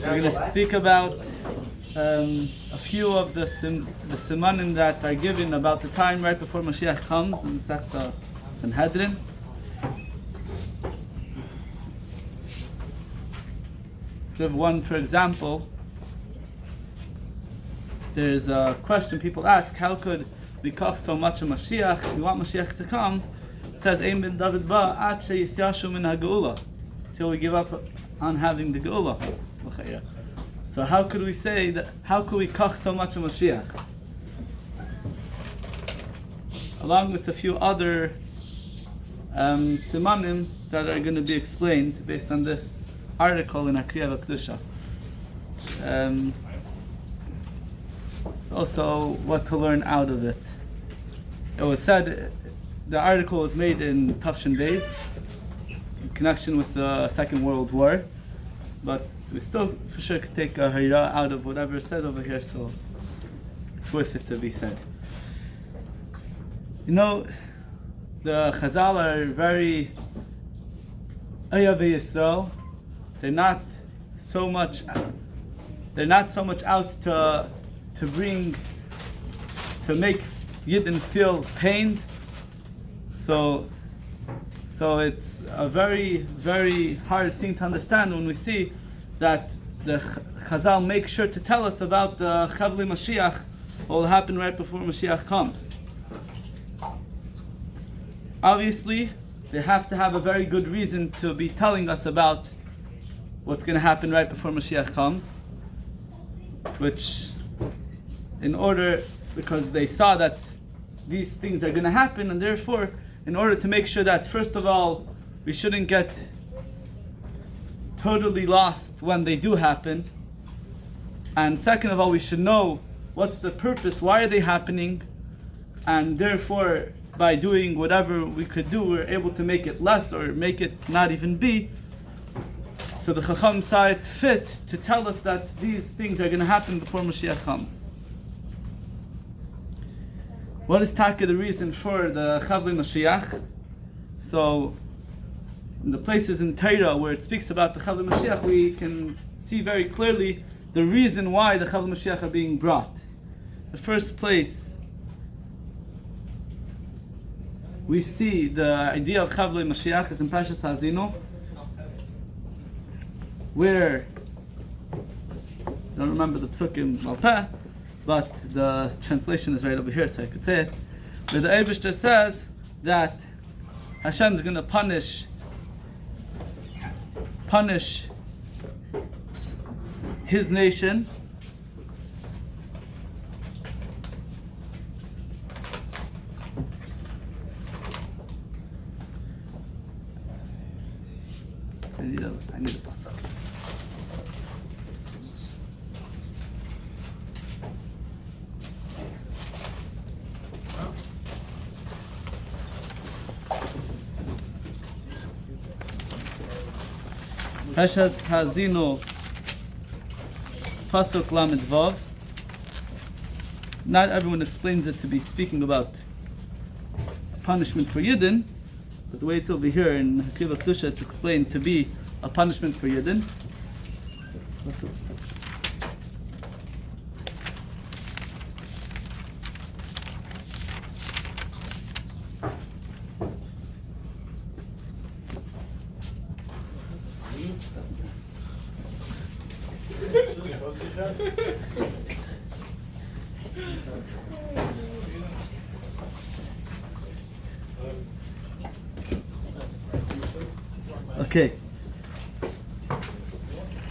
We're going to speak about a few of the simanim that are given about the time right before Moshiach comes in Sechta Sanhedrin. Give one, for example. There's a question people ask: how could we koch so much of Mashiach? If we want Mashiach to come, it says Ein ben David ba ad sheyisyashu min ha'geula, till we give up on having the geula. So how could we say that? How could we koch so much of Mashiach? Along with a few other simanim that are going to be explained based on this article in Akriya V'Kedusha. Also, what to learn out of it. It was said, the article was made in Tafshin days, in connection with the Second World War, but we still for sure could take a hayra out of whatever is said over here, so it's worth it to be said. You know, the Chazal are very Ayavei Yisrael. They're not so much out to make Yidden feel pained. So it's a very, very hard thing to understand when we see that the Chazal make sure to tell us about the Chavli Mashiach, what will happen right before Mashiach comes. Obviously, they have to have a very good reason to be telling us about what's going to happen right before Mashiach comes, which because they saw that these things are going to happen, and therefore, in order to make sure that, first of all, we shouldn't get totally lost when they do happen, and second of all, we should know what's the purpose, why are they happening, and therefore, by doing whatever we could do, we're able to make it less or make it not even be. So the Chacham saw it fit to tell us that these things are going to happen before Mashiach comes. What is Taka the reason for the Chavli Mashiach? So, in the places in Torah where it speaks about the Chavli Mashiach, we can see very clearly the reason why the Chavli Mashiach are being brought. The first place we see the idea of Chavli Mashiach is in Parshas Ha'azinu, where I don't remember the psukim malpeh, but the translation is right over here, so I could say it. Where the Eibishter says that Hashem is going to punish His nation I need a pasuk. Parshas Ha'azinu, pasuk lamed vav. Not everyone explains it to be speaking about punishment for Yidden, but the way it's over here in Akriya V'Kedusha, it's explained to be a punishment for Yidden. Okay.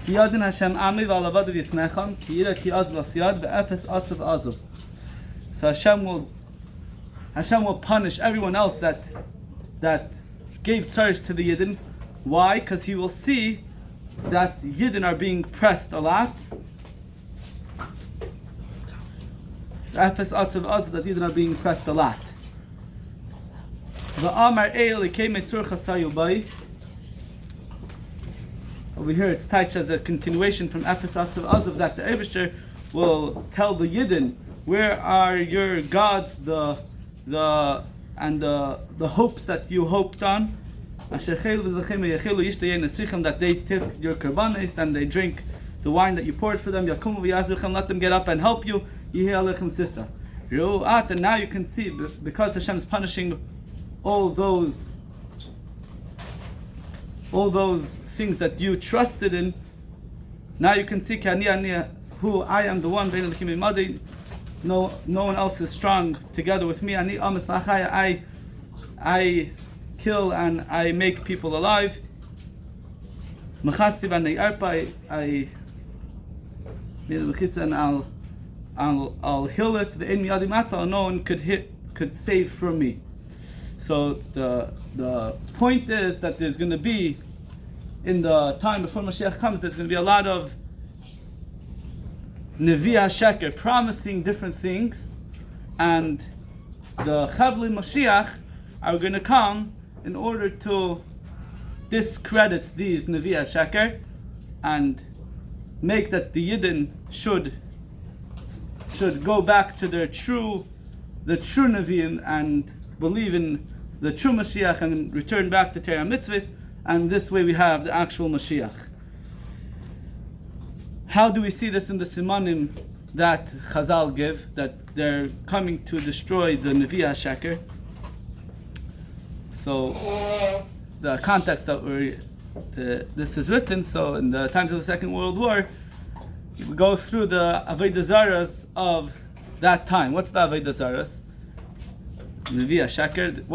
Ki yadin Hashem ami v'alavad v'yisnecham ki yira ki az l'asiyad ve'efes atzav azav. So Hashem will punish everyone else that gave tzarich to the Yidden. Why? Because He will see that Yidden are being pressed a lot. Efes atzav azav, that Yidden are being pressed a lot. V'amar eil ikei metzur chasayu bai. Over here it's touched as a continuation from Efes Atzav Azav, that the Eibishter will tell the Yidden, where are your gods, the hopes that you hoped on, that they take your karbanis and they drink the wine that you poured for them. Yakumu v'yazruchem, let them get up and help you. Yihei alechem sisra. And now you can see, because Hashem is punishing all those things that you trusted in. Now you can see, who I am the one. No one else is strong together with me. I kill and I make people alive. And I'll heal it. No one could save from me. So the point is that there's going to be, in the time before Mashiach comes, there's going to be a lot of Nevi HaSheker, promising different things, and the Chavli Moshiach are going to come in order to discredit these Nevi HaSheker and make that the Yidden should go back to the true Nevi'im and believe in the true Mashiach and return back to Torah Mitzvahs, and this way we have the actual Mashiach. How do we see this in the simanim that Chazal give, that they're coming to destroy the Nevi HaSheker? So the context that this is written, so in the times of the Second World War, we go through the Avodah Zaras of that time. What's the Avodah Zaras? Nevi HaSheker.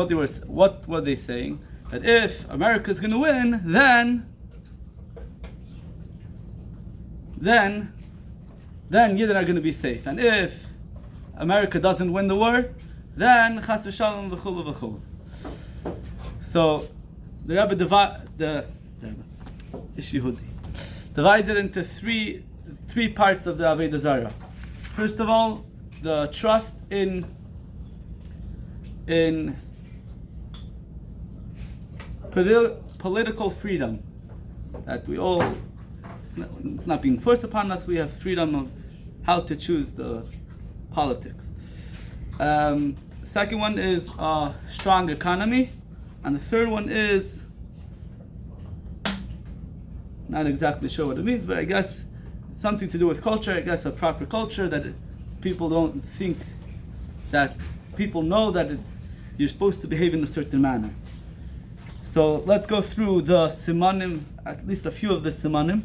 What were they saying? That if America is going to win, then Yidden are going to be safe. And if America doesn't win the war, then Chas v'Shalom v'chulu v'chulu. So the Rebbe divides it into three parts of the Avodah Zarah. First of all, the trust in political freedom, that we all, it's not being forced upon us, we have freedom of how to choose the politics. Second one is a strong economy, and the third one is, not exactly sure what it means, but I guess something to do with culture. I guess a proper culture, that people don't think that people know that you're supposed to behave in a certain manner. So let's go through the simanim, at least a few of the simanim.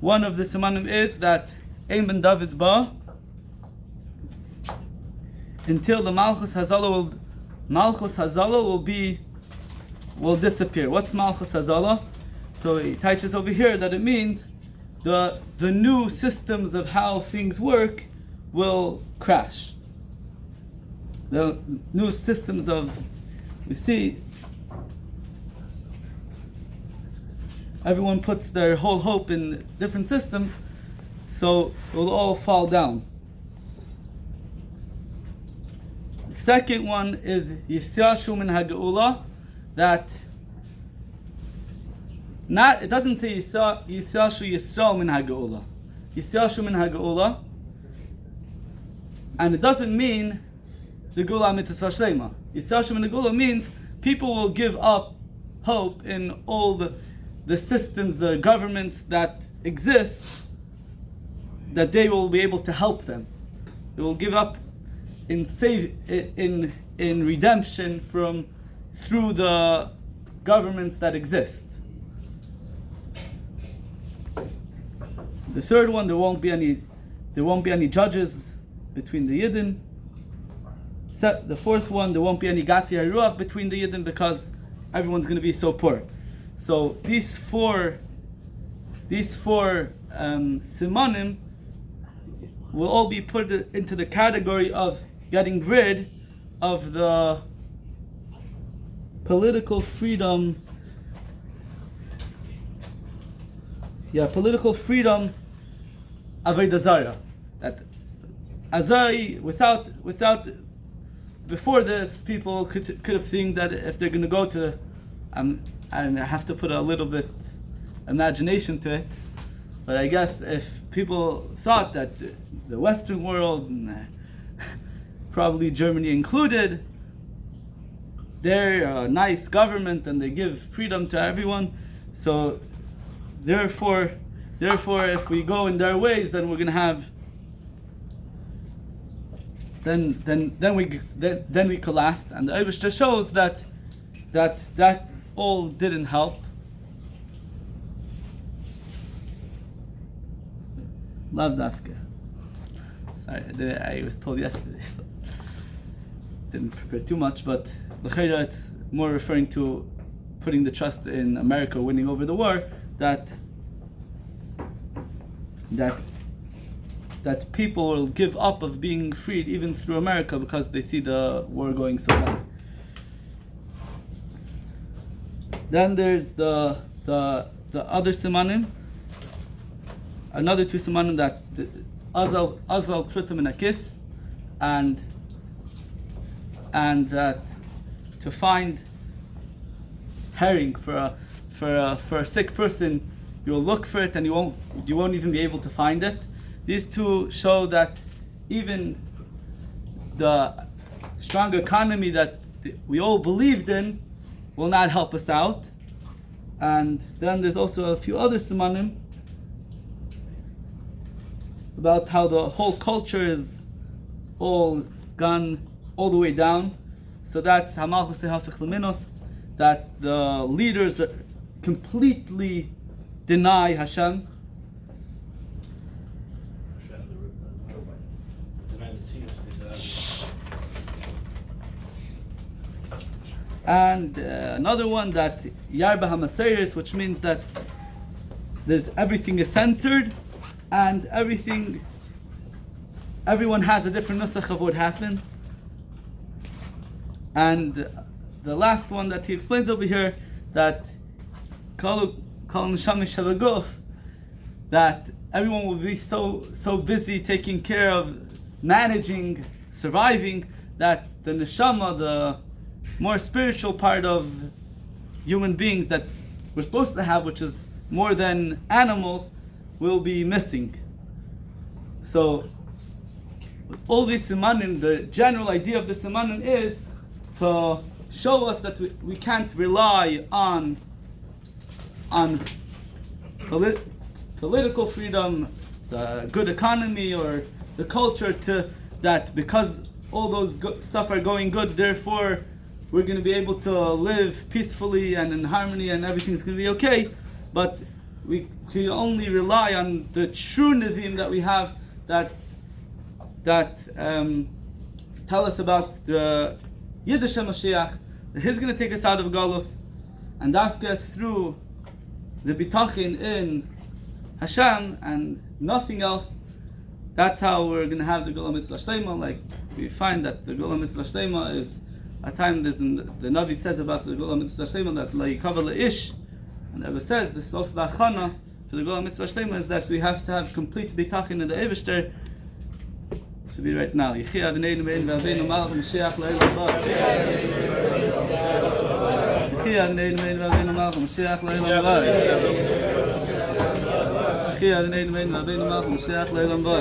One of the simanim is that Ein ben David ba, until the Malchus Hazala will disappear. What's Malchus Hazala? So he teaches over here that it means the new systems of how things work will crash. The new systems we see, everyone puts their whole hope in different systems, so it will all fall down. The second one is Yisrael min HaGeula, that it doesn't say Yisrael min HaGeula. Yisrael min HaGeula, and it doesn't mean the Geula Mitzvah Shlema. Yisrael min HaGeula means people will give up hope in all the systems, the governments that exist, that they will be able to help them. They will give up in redemption through the governments that exist. The third one, there won't be any judges between the Yidden. The fourth one, there won't be any Gasi Haruach between the Yidden, because everyone's going to be so poor. So these four simanim will all be put into the category of getting rid of the political freedom. Political freedom Avodah Zarah. That Azai, without before this, people could have think that if they're going to go to, and I have to put a little bit imagination to it, but I guess if people thought that the Western world, probably Germany included, they're a nice government and they give freedom to everyone, so therefore Therefore, if we go in their ways, then we're going to have. Then we collapsed, and the Eibishter shows that all didn't help. Love Dafka. Sorry, I was told yesterday, so didn't prepare too much. But l'cheira, it's more referring to putting the trust in America winning over the war. That people will give up of being freed even through America because they see the war going so bad. Then there's the other simanim, another two simanim, that Azal Kritim in a kiss, and that to find herring for a sick person, you'll look for it and you won't even be able to find it. These two show that even the strong economy that we all believed in will not help us out. And then there's also a few other simanim about how the whole culture is all gone all the way down. So that's Hamalchus Hafich Leminos, that the leaders completely deny Hashem. And another one, that Yarba HaMaseiris, which means that everything is censored, and everyone has a different nusach of what happened. And the last one that he explains over here, that Kol Neshama Shalaguf, that everyone will be so busy taking care of managing, surviving, that the neshama, the more spiritual part of human beings that we're supposed to have, which is more than animals, will be missing. So all these simanim, the general idea of the simanim is to show us that we can't rely on political freedom, the good economy, or the culture, to that because all those stuff are going good, therefore we're going to be able to live peacefully and in harmony and everything's going to be okay. But we can only rely on the true Nevi'im that we have, that tell us about the Yiddish Moshiach, that he's going to take us out of Galus, and Dafka through the bitachin in Hashem and nothing else. That's how we're going to have the Gula Mitzvah Shlema. Like we find that the Gula Mitzvah Shlema is a time the Navi says about the Gula Mitzvah Shlema that La Yikava Le'ish, and ever says this is also the Achana for the Gula Mitzvah Shlema, is that we have to have complete bitachin in the Eivishter. Should be right now. Yechi Adonai Nebein V'Aveinu Malach Moshiach L'Olam Ba. Yechi Adonai Nebein V'Aveinu Malach Moshiach L'Olam Ba. Yechi Adonai Nebein V'Aveinu Malach Moshiach L'Olam Ba.